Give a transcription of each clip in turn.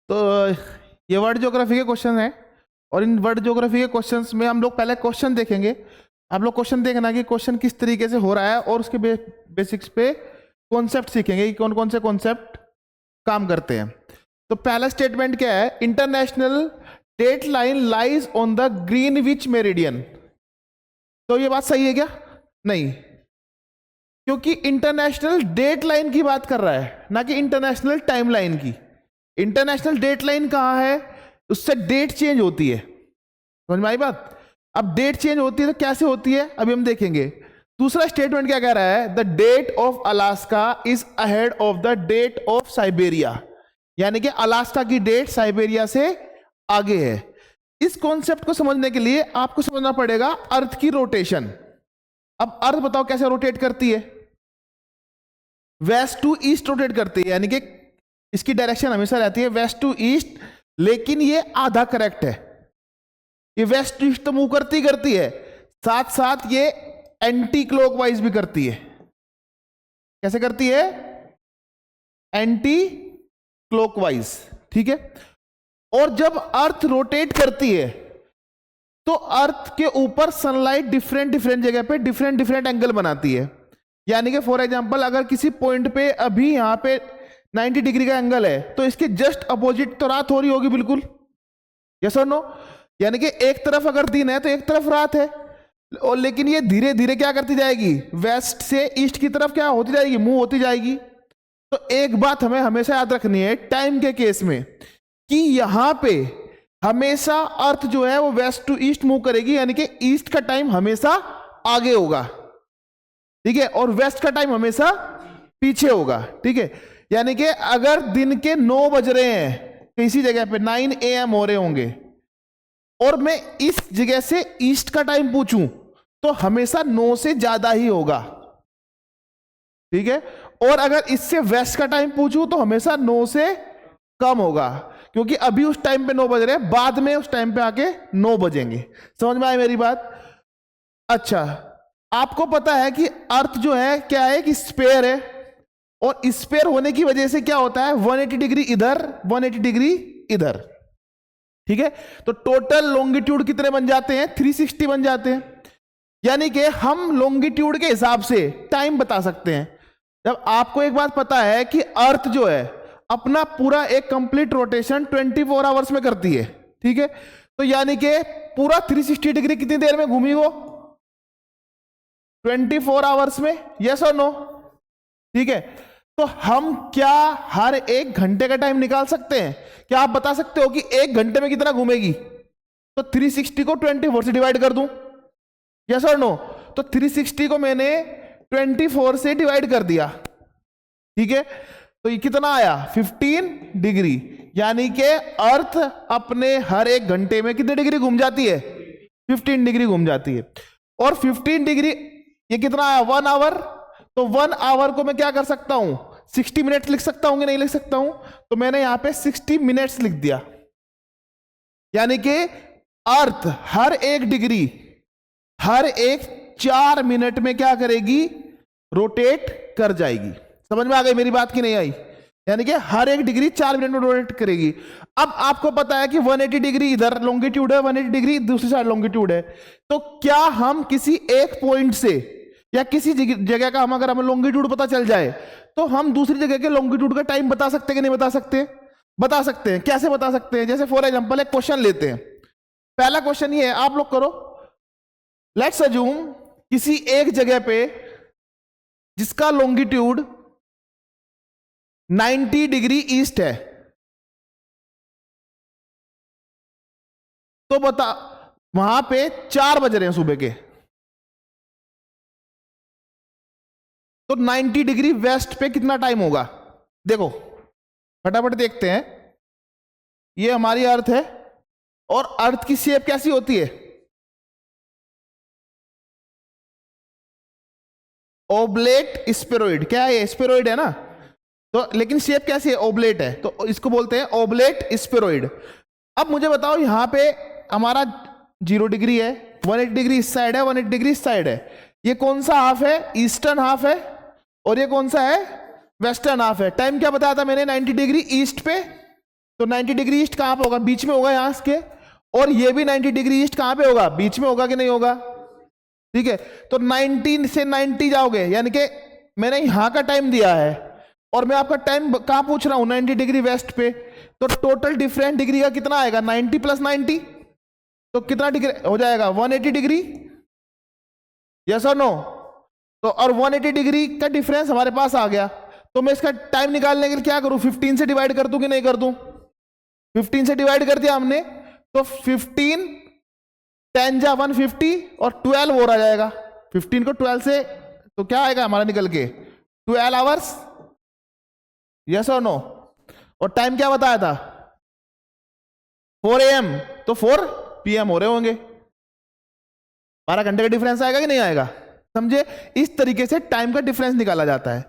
तो ये world geography के क्वेश्चन हैं और इन वर्ल्ड ज्योग्राफी के क्वेश्चंस में हम लोग पहले क्वेश्चन देखेंगे। आप लोग क्वेश्चन देखना कि क्वेश्चन किस तरीके से हो रहा है और उसके बेसिक्स पे कॉन्सेप्ट सीखेंगे कि कौन कौन से कॉन्सेप्ट काम करते हैं। तो पहला स्टेटमेंट क्या है, international date line lies on the Greenwich meridian. तो ये बात सही है क्या? नहीं, क्योंकि इंटरनेशनल डेट लाइन की बात कर रहा है ना कि इंटरनेशनल टाइम लाइन की। इंटरनेशनल डेट लाइन कहाँ है, उससे डेट चेंज होती है। समझ में आई बात? अब डेट चेंज होती है तो कैसे होती है अभी हम देखेंगे। दूसरा स्टेटमेंट क्या कह रहा है, the date of Alaska is ahead of the date of Siberia, यानी कि अलास्का की डेट साइबेरिया से आगे है। इस कॉन्सेप्ट को समझने के लिए आपको समझना पड़ेगा अर्थ की रोटेशन। अब अर्थ बताओ कैसे रोटेट करती है? वेस्ट टू ईस्ट रोटेट करती है, यानी कि इसकी डायरेक्शन हमेशा रहती है वेस्ट टू ईस्ट, लेकिन ये आधा करेक्ट है। ये वेस्ट टू ईस्ट तो मूव करती है, साथ साथ ये एंटी क्लॉकवाइज भी करती है। कैसे करती है? एंटी क्लॉकवाइज, ठीक है। और जब अर्थ रोटेट करती है तो अर्थ के ऊपर सनलाइट डिफरेंट डिफरेंट जगह पे डिफरेंट डिफरेंट एंगल बनाती है। यानी कि फॉर एग्जांपल अगर किसी पॉइंट पे अभी यहां पे 90 डिग्री का एंगल है तो इसके जस्ट अपोजिट तो रात हो रही होगी, बिल्कुल, यस और नो। यानी कि एक तरफ अगर दिन है तो एक तरफ रात है, और लेकिन ये धीरे धीरे क्या करती जाएगी, वेस्ट से ईस्ट की तरफ क्या होती जाएगी, मूव होती जाएगी। तो एक बात हमें हमेशा याद रखनी है टाइम के केस में कि यहां पे हमेशा अर्थ जो है वो वेस्ट टू ईस्ट मूव करेगी, यानी कि ईस्ट का टाइम हमेशा आगे होगा, ठीक है, और वेस्ट का टाइम हमेशा पीछे होगा, ठीक है। यानी कि अगर दिन के 9 बज रहे हैं किसी जगह पे 9 AM हो रहे होंगे और मैं इस जगह से ईस्ट का टाइम पूछूं तो हमेशा 9 से ज्यादा ही होगा, ठीक है। और अगर इससे वेस्ट का टाइम पूछूं तो हमेशा 9 से कम होगा, क्योंकि अभी उस टाइम पे 9 बज रहे हैं, बाद में उस टाइम पे आके 9 बजेंगे। समझ में आई मेरी बात? अच्छा, आपको पता है कि अर्थ जो है क्या है कि स्फीयर है, और स्फीयर होने की वजह से क्या होता है, 180 डिग्री इधर 180 डिग्री इधर, ठीक है। तो टोटल लॉन्गिट्यूड कितने बन जाते हैं, 360 बन जाते हैं। यानी कि हम लॉन्गिट्यूड के हिसाब से टाइम बता सकते हैं। जब आपको एक बात पता है कि अर्थ जो है अपना पूरा एक कंप्लीट रोटेशन 24 आवर्स में करती है, ठीक है, तो यानी कि पूरा 360 डिग्री कितनी देर में घूमी वो, 24 आवर्स में, यस और नो, ठीक है। तो हम क्या हर एक घंटे का टाइम निकाल सकते हैं? क्या आप बता सकते हो कि एक घंटे में कितना घूमेगी? तो 360 को 24 से डिवाइड कर दूं, यस और नो। तो 360 को मैंने 24 से डिवाइड कर दिया, ठीक है, तो ये कितना आया, 15 डिग्री। यानी कि अर्थ अपने हर एक घंटे में कितने डिग्री घूम जाती है, 15 डिग्री घूम जाती है। और 15 डिग्री ये कितना आया, 1 आवर। तो 1 आवर को मैं क्या कर सकता हूं, 60 मिनट लिख सकता हूं कि नहीं लिख सकता हूं? तो मैंने यहां पे 60 मिनट्स लिख दिया। यानी कि अर्थ हर एक डिग्री हर एक 4 मिनट में क्या करेगी, रोटेट कर जाएगी। समझ में आ गई मेरी बात की नहीं आई? यानी कि हर एक डिग्री 4 मिनट में रोटेट करेगी। अब आपको पता है कि 180 डिग्री इधर लॉन्गिट्यूड है, 180 डिग्री दूसरी साइड लॉन्गिट्यूड है। तो क्या हम किसी एक पॉइंट से या किसी जगह का अगर हमें लॉन्गिट्यूड पता चल जाए तो हम दूसरी जगह के लॉन्गिट्यूड का टाइम बता सकते हैं कि नहीं बता सकते? बता सकते हैं। कैसे बता सकते हैं? जैसे फॉर एग्जांपल एक क्वेश्चन लेते हैं। पहला क्वेश्चन ये है, आप लोग करो, लेट्स अज्यूम किसी एक जगह पे जिसका लॉन्गिट्यूड 90 डिग्री ईस्ट है, तो बता वहां पे 4 बज रहे हैं सुबह के, तो 90 डिग्री वेस्ट पे कितना टाइम होगा? देखो फटाफट देखते हैं। ये हमारी अर्थ है और अर्थ की शेप कैसी होती है, ओब्लेट स्फेरॉइड। क्या है ये, स्फेरॉइड है ना, तो लेकिन शेप कैसी है, ओब्लेट है, तो इसको बोलते हैं ओब्लेट स्फेरॉइड। अब मुझे बताओ यहां पे हमारा 0 डिग्री है, 180 डिग्री इस साइड है, 180 डिग्री इस साइड है। ये कौन सा हाफ है, ईस्टर्न हाफ है, और ये कौन सा है, वेस्टर्न हाफ है। टाइम क्या बताया था मैंने, 90 डिग्री ईस्ट पे तो 90 डिग्री ईस्ट कहां पे होगा? बीच में होगा यहां इसके। और ये भी 90 डिग्री ईस्ट कहां पे होगा? बीच में होगा कि नहीं होगा? ठीक है, तो 90 से 90 जाओगे, यानी कि मैंने यहां का टाइम दिया है और मैं आपका टाइम कहां पूछ रहा हूं? 90 डिग्री वेस्ट पे। तो टोटल डिफरेंट डिग्री का कितना आएगा? 90 प्लस 90, तो कितना डिग्री हो जाएगा? 180 डिग्री। यस और नो? तो और 180 डिग्री का डिफरेंस हमारे पास आ गया। तो मैं इसका टाइम निकालने के लिए क्या करूं? 15 से डिवाइड कर दूं कि नहीं कर दूं? 15 से डिवाइड कर दिया हमने, तो 15 10 जा 150 और 12 और आ जाएगा। 15 को 12 से तो क्या आएगा हमारा निकल के? 12 आवर्स। यस और नो? और टाइम क्या बताया था? 4 AM, तो 4 PM हो रहे होंगे। 12 घंटे का डिफरेंस आएगा कि नहीं आएगा? समझे? इस तरीके से टाइम का डिफरेंस निकाला जाता है।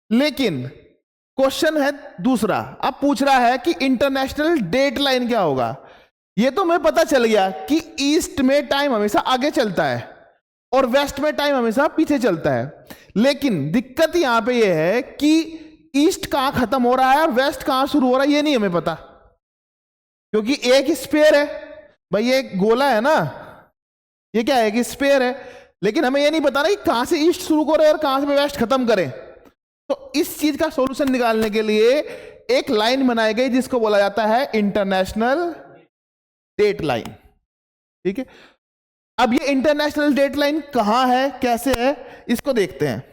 लेकिन क्वेश्चन है दूसरा, अब पूछ रहा है कि इंटरनेशनल डेट लाइन क्या होगा। ये तो मैं पता चल गया कि ईस्ट में टाइम हमेशा आगे चलता है और वेस्ट में टाइम हमेशा पीछे चलता है। लेकिन दिक्कत यहां पे ये है कि ईस्ट कहां खत्म हो रहा है और वेस्ट कहां शुरू हो रहा है, ये नहीं हमें पता, क्योंकि एक स्फीयर है भाई, ये एक गोला है ना, ये क्या है कि स्फीयर है, लेकिन हमें ये नहीं पता ना कि कहां से ईस्ट शुरू करें और कहां से वेस्ट खत्म करें। तो इस चीज का सॉल्यूशन निकालने के लिए एक लाइन बनाई गई जिसको बोला जाता है इंटरनेशनल डेट लाइन। ठीक है, अब ये इंटरनेशनल डेट लाइन कहां है, कैसे है, इसको देखते हैं।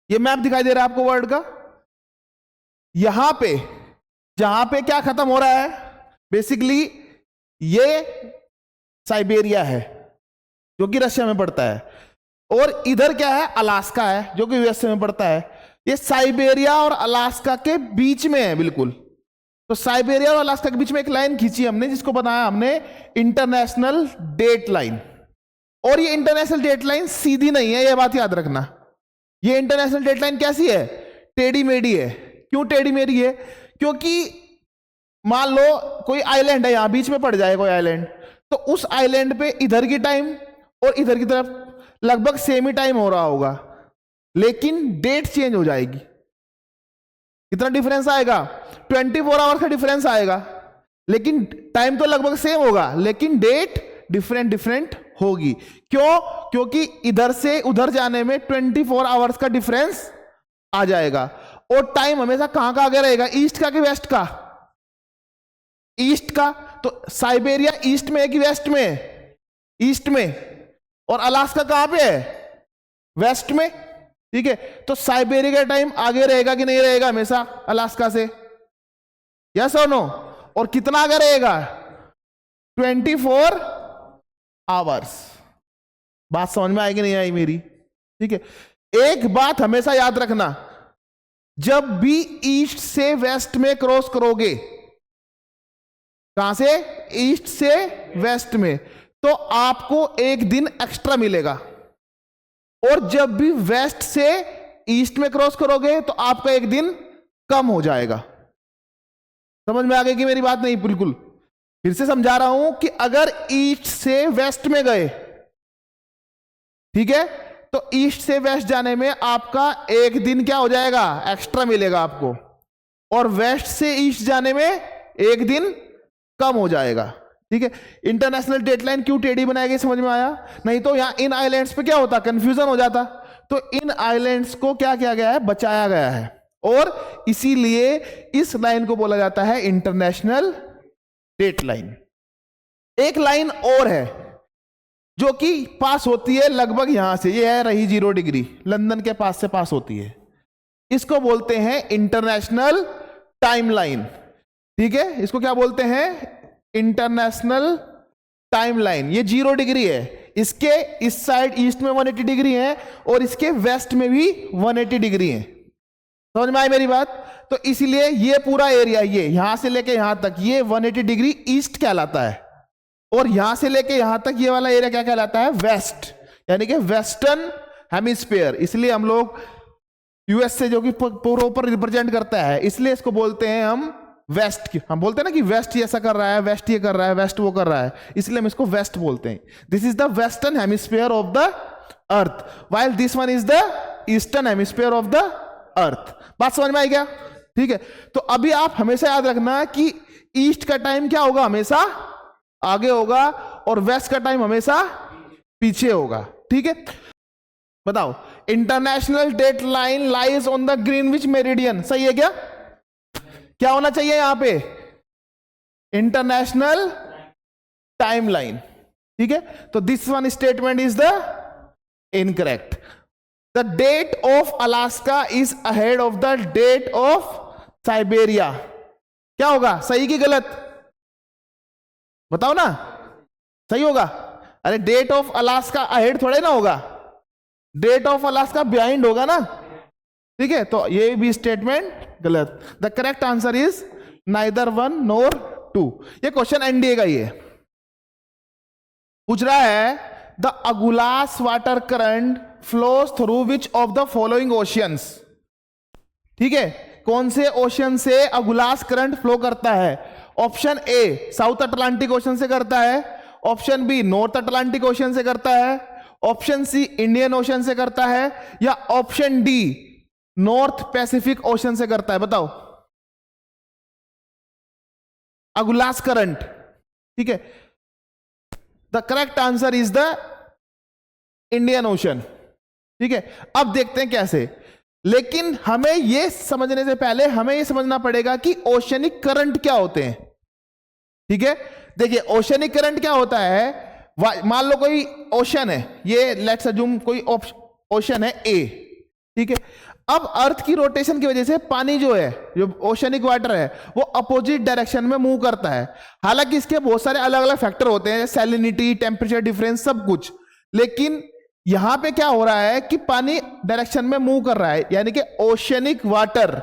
ये मैप दिखाई दे रहा है आपको वर्ल्ड का। यहां पे जहां पे क्या खत्म हो रहा है, बेसिकली ये साइबेरिया है जो कि रशिया में पड़ता है, और इधर क्या है? अलास्का है जो कि यूएसए में पड़ता है। ये साइबेरिया और अलास्का के बीच में है बिल्कुल। तो साइबेरिया और अलास्का के बीच में एक लाइन खींची हमने जिसको बनाया हमने इंटरनेशनल डेट लाइन। और ये इंटरनेशनल डेट लाइन सीधी नहीं है, ये बात याद रखना। ये इंटरनेशनल डेट लाइन कैसी है? टेढ़ी मेढ़ी है। क्यों टेढ़ी मेढ़ी है? क्योंकि मान लो कोई आइलैंड है, यहां बीच में पड़ जाए कोई आइलैंड, तो उस आइलैंड पे इधर की टाइम और इधर की तरफ लगभग सेम ही टाइम हो रहा होगा, लेकिन डेट चेंज हो जाएगी। कितना डिफरेंस आएगा? 24 आवर का डिफरेंस आएगा, लेकिन टाइम तो लगभग सेम होगा, लेकिन डेट डिफरेंट होगी। क्यों? क्योंकि इधर से उधर जाने में 24 आवर्स का डिफरेंस आ जाएगा। और टाइम हमेशा कहां का आगे रहेगा? ईस्ट का कि वेस्ट का? ईस्ट का। तो साइबेरिया ईस्ट में है कि वेस्ट में? ईस्ट में। और अलास्का कहां पे है? वेस्ट में। ठीक है, तो साइबेरिया का टाइम आगे रहेगा कि नहीं रहेगा हमेशा अलास्का से? यस और नो? और कितना आगे रहेगा? 24 आवर्स। बात समझ में आएगी नहीं आई मेरी? ठीक है, एक बात हमेशा याद रखना, जब भी ईस्ट से वेस्ट में क्रॉस करोगे, कहां से? ईस्ट से वेस्ट में, तो आपको एक दिन एक्स्ट्रा मिलेगा। और जब भी वेस्ट से ईस्ट में क्रॉस करोगे तो आपका एक दिन कम हो जाएगा। समझ में आ गई कि मेरी बात? नहीं, बिल्कुल फिर से समझा रहा हूं कि अगर ईस्ट से वेस्ट में गए, ठीक है, तो ईस्ट से वेस्ट जाने में आपका एक दिन क्या हो जाएगा? एक्स्ट्रा मिलेगा आपको। और वेस्ट से ईस्ट जाने में एक दिन कम हो जाएगा। ठीक है, इंटरनेशनल डेटलाइन क्यों टेढ़ी बनाई गई समझ में आया? नहीं तो यहां इन आइलैंड्स पे क्या होता? कंफ्यूजन हो जाता। तो इन आइलैंड्स को क्या किया गया है? बचाया गया है, और इसीलिए इस लाइन को बोला जाता है इंटरनेशनल डेट लाइन। एक लाइन और है जो कि पास होती है लगभग यहां से, ये है रही 0 डिग्री, लंदन के पास से पास होती है। इसको बोलते हैं इंटरनेशनल टाइमलाइन। ठीक है, इसको क्या बोलते हैं? International timeline. ये 0 डिग्री है, इसके इस साइड ईस्ट में 180 डिग्री है और इसके वेस्ट में भी 180 डिग्री है। समझ में आई मेरी बात? तो इसलिए ये पूरा एरिया, ये यहां से लेके यहां तक, ये 180 डिग्री ईस्ट कहलाता है, और यहां से लेके यहां तक ये वाला एरिया क्या कहलाता है? वेस्ट, यानी कि वेस्टर्न हेमिस्फीयर। इसलिए हम लोग यूएस से जो कि प्रॉपर रिप्रेजेंट करता है, इसलिए इसको बोलते हैं हम वेस्ट की। हम बोलते हैं ना कि वेस्ट ऐसा कर रहा है, वेस्ट ये कर रहा है, वेस्ट वो कर रहा है, इसलिए हम इसको वेस्ट बोलते हैं। This is the western hemisphere of the earth, while this one is the eastern hemisphere of the earth. बात समझ में आई क्या? ठीक है, तो अभी आप हमेशा याद रखना कि ईस्ट का टाइम क्या होगा, हमेशा आगे होगा, और वेस्ट का टाइम हमेशा पीछे होगा। ठीक है, बताओ, international date line lies on the Greenwich meridian, सही है क्या? क्या होना चाहिए यहां पे? International time line. ठीक है, तो this one statement is the incorrect. The date of Alaska is ahead of the date of Siberia. क्या होगा, सही कि गलत? बताओ ना, सही होगा? अरे डेट ऑफ अलास्का अहेड थोड़े ना होगा, डेट ऑफ अलास्का बिहाइंड होगा ना। ठीक है, तो ये भी स्टेटमेंट गलत। The correct answer is neither one nor two. ये क्वेश्चन एनडीए का ही है, पूछ रहा है the Agulhas water current flows through which of the following oceans. ठीक है, कौन से ओशियन से अगुलास करंट फ्लो करता है? Option A south Atlantic ocean से करता है, option B north Atlantic ocean से करता है, ऑप्शन सी इंडियन ओशन से करता है, या option D north Pacific ocean से करता है? बताओ, अगुलास करंट। ठीक है, the correct answer is the Indian ocean. ठीक है, अब देखते हैं कैसे, लेकिन हमें यह समझने से पहले हमें यह समझना पड़ेगा कि ओशनिक करंट क्या होते हैं। ठीक है, देखिए ओशनिक करंट क्या होता है, मान लो कोई ओशन है, ये लेट्स अज्यूम कोई ओशन है ए। ठीक है, अब अर्थ की रोटेशन की वजह से पानी जो है, जो ओशनिक वाटर है, वो अपोजिट डायरेक्शन में मूव करता है। हालांकि इसके बहुत सारे अलग अलग फैक्टर होते हैं, सैलिनिटी, टेम्परेचर डिफरेंस, सब कुछ, लेकिन यहां पे क्या हो रहा है कि पानी डायरेक्शन में मूव कर रहा है, यानी कि ओशनिक वाटर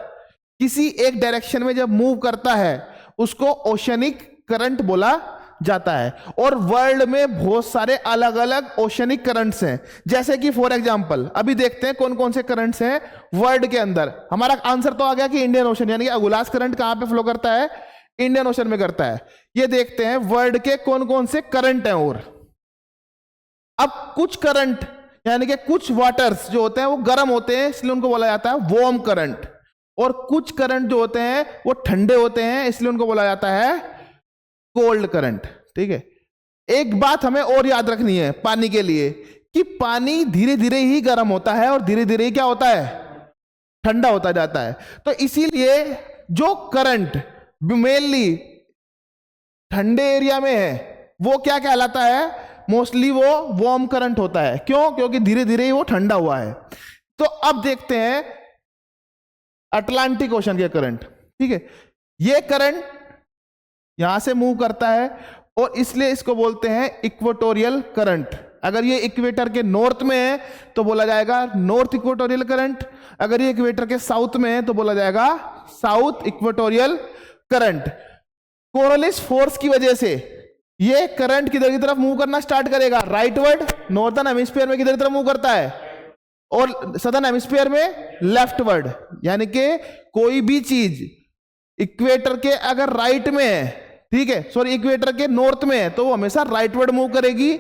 किसी एक डायरेक्शन में जब मूव करता है उसको ओशनिक करंट बोला जाता है। और वर्ल्ड में बहुत सारे अलग अलग ओशनिक करंट्स हैं, जैसे कि फॉर एग्जांपल अभी देखते हैं कौन कौन से करंट्स हैं वर्ल्ड के अंदर। हमारा आंसर तो आ गया कि इंडियन ओशन, यानी कि अगुलास करंट कहां पे फ्लो करता है? इंडियन ओशन में करता है। ये देखते हैं वर्ल्ड के कौन कौन से करंट हैं। और अब कुछ करंट यानी कि कुछ वाटर्स जो होते हैं वो गर्म होते हैं, इसलिए उनको बोला जाता है वार्म करंट, और कुछ करंट जो होते हैं वो ठंडे होते हैं, इसलिए उनको बोला जाता है कोल्ड करंट। ठीक है, एक बात हमें और याद रखनी है पानी के लिए, कि पानी धीरे धीरे ही गर्म होता है और धीरे धीरे ही क्या होता है? ठंडा होता जाता है। तो इसीलिए जो करंट मेनली ठंडे एरिया में है वो क्या कहलाता है? मोस्टली वो वार्म करंट होता है। क्यों? क्योंकि धीरे धीरे ही वो ठंडा हुआ है। तो अब देखते हैं अटलांटिक ओशन के करंट। ठीक है, ये करंट यहां से मूव करता है और इसलिए इसको बोलते हैं इक्वेटोरियल करंट। अगर ये इक्वेटर के नॉर्थ में है तो बोला जाएगा नॉर्थ इक्वेटोरियल करंट, अगर ये इक्वेटर के साउथ में है तो बोला जाएगा साउथ इक्वेटोरियल करंट। कोरलिस फोर्स की वजह से ये करंट किधर की तरफ मूव करना स्टार्ट करेगा? राइटवर्ड। नॉर्थर्न हेमिस्फीयर में किधर की तरफ मूव करता है? और सदर्न हेमिस्फीयर में लेफ्टवर्ड। यानी कि कोई भी चीज इक्वेटर के अगर राइट में है, ठीक है, सॉरी इक्वेटर के नॉर्थ में है तो वो हमेशा राइटवर्ड मूव करेगी,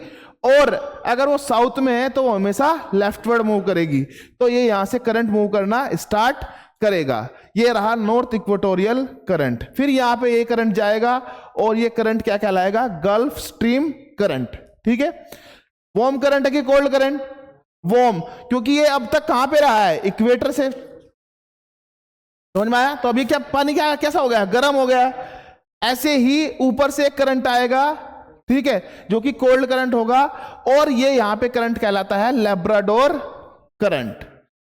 और अगर वो साउथ में है तो वो हमेशा लेफ्टवर्ड मूव करेगी। तो ये यहां से करंट मूव करना स्टार्ट करेगा। ये रहा नॉर्थ इक्वेटोरियल करंट। फिर यहां पे ये करंट जाएगा और ये करंट क्या कहलाएगा? Gulf stream current. ठीक है, वार्म करंट है कि कोल्ड करंट? वार्म, क्योंकि ये अब तक कहां पे रहा है? इक्वेटर से। समझ में आया? तो अभी क्या पानी क्या कैसा हो गया? गर्म हो गया। ऐसे ही ऊपर से एक करंट आएगा, ठीक है, जो कि कोल्ड करंट होगा, और ये यहां पे करंट कहलाता है लैब्राडोर करंट।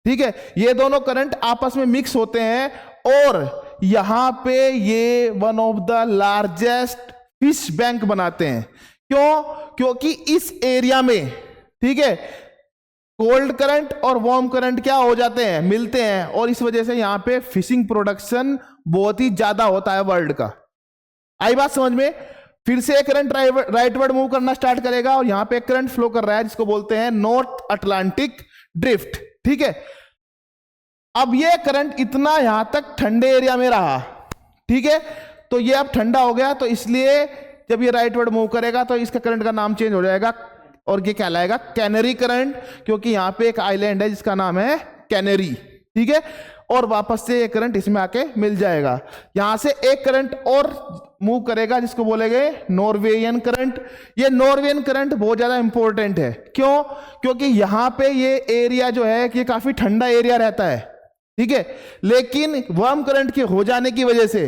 ठीक है, ये दोनों करंट आपस में मिक्स होते हैं और यहां पे ये one of the largest fish bank बनाते हैं। क्यों? क्योंकि इस एरिया में, ठीक है, कोल्ड करंट और वार्म करंट क्या हो जाते हैं? मिलते हैं, और इस वजह से यहां पे फिशिंग प्रोडक्शन बहुत ही ज्यादा होता है वर्ल्ड का। आई बात समझ में? फिर से करंट राइटवर्ड मूव करना स्टार्ट करेगा और यहां पे एक करंट फ्लो कर रहा है जिसको बोलते हैं नॉर्थ अटलांटिक ड्रिफ्ट। ठीक है, अब ये करंट इतना यहां तक ठंडे एरिया में रहा, ठीक है, तो ये अब ठंडा हो गया, तो इसलिए जब ये राइटवर्ड मूव करेगा तो इसका करंट का नाम चेंज हो जाएगा और ये कहलाएगा कैनरी करंट, क्योंकि यहां पे एक आइलैंड है जिसका नाम है कैनरी, ठीक है। और वापस से एक करंट इसमें आके मिल जाएगा। यहां से एक करंट और मूव करेगा जिसको बोलेंगे नॉर्वेजियन करंट। ये नॉर्वेजियन करंट बहुत ज्यादा इंपॉर्टेंट है। क्यों? क्योंकि यहां पे ये एरिया जो है कि काफी ठंडा एरिया रहता है, ठीक है। लेकिन वार्म करंट के हो जाने की वजह से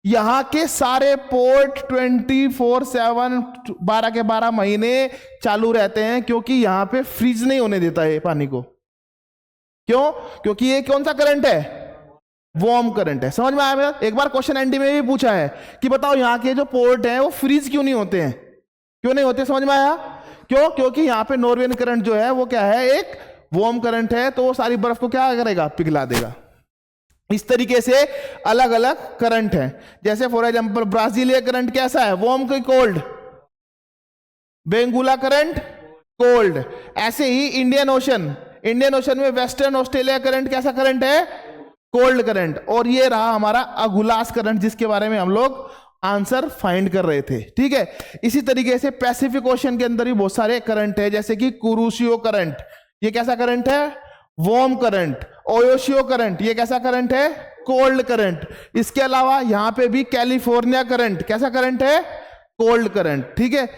यहां के सारे पोर्ट 24/7 12 के 12 महीने चालू रहते हैं, क्योंकि यहां पे फ्रीज नहीं होने देता है पानी को। क्यों? क्योंकि ये कौन सा करंट है? वार्म करंट है। समझ में आया मेरा? एक बार क्वेश्चन एनडी में भी पूछा है कि बताओ यहां के जो पोर्ट हैं वो फ्रीज क्यों नहीं होते हैं? क्यों नहीं होते? समझ में आया? क्यों? क्योंकि यहां पे नॉर्वेजियन करंट जो है वो क्या है? एक वार्म करंट है, तो वो सारी बर्फ को क्या करेगा? पिघला देगा। इस तरीके से अलग अलग करंट हैं। जैसे फॉर एग्जांपल ब्राजीलिया करंट कैसा है? वार्म की कोल्ड? Benguela current cold. ऐसे ही इंडियन ओशन में वेस्टर्न ऑस्ट्रेलिया करंट कैसा करंट है? Cold current. और ये रहा हमारा अगुलास करंट, जिसके बारे में हम लोग आंसर फाइंड कर रहे थे, ठीक है। इसी तरीके से पैसिफिक ओशन के अंदर भी बहुत सारे करंट है, जैसे कि कुरुशियो करंट, ये कैसा करंट है? Warm current. ओयोशियो करंट, ये कैसा करंट है? Cold current. इसके अलावा यहां पे भी कैलिफोर्निया करंट कैसा करंट है? कोल्ड करंट, ठीक है।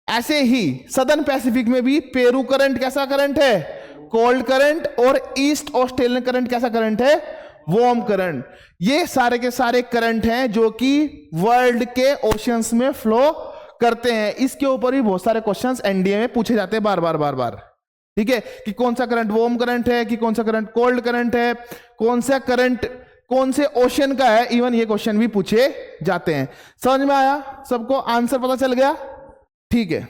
ऐसे ही सदर्न पैसिफिक में भी पेरू करंट कैसा करंट है? Cold current. और ईस्ट ऑस्ट्रेलियन करंट कैसा करंट है? Warm current. ये सारे के सारे करंट हैं जो कि वर्ल्ड के ओशियंस में फ्लो करते हैं। इसके ऊपर भी बहुत सारे क्वेश्चंस एनडीए में पूछे जाते हैं बार बार, ठीक है, कि कौन सा करंट वार्म करंट है, कि कौन सा करंट कोल्ड करंट है, कौन सा करंट कौन से ओशन का है। इवन ये क्वेश्चन भी पूछे जाते हैं। समझ में आया? सबको आंसर पता चल गया? ठीक है।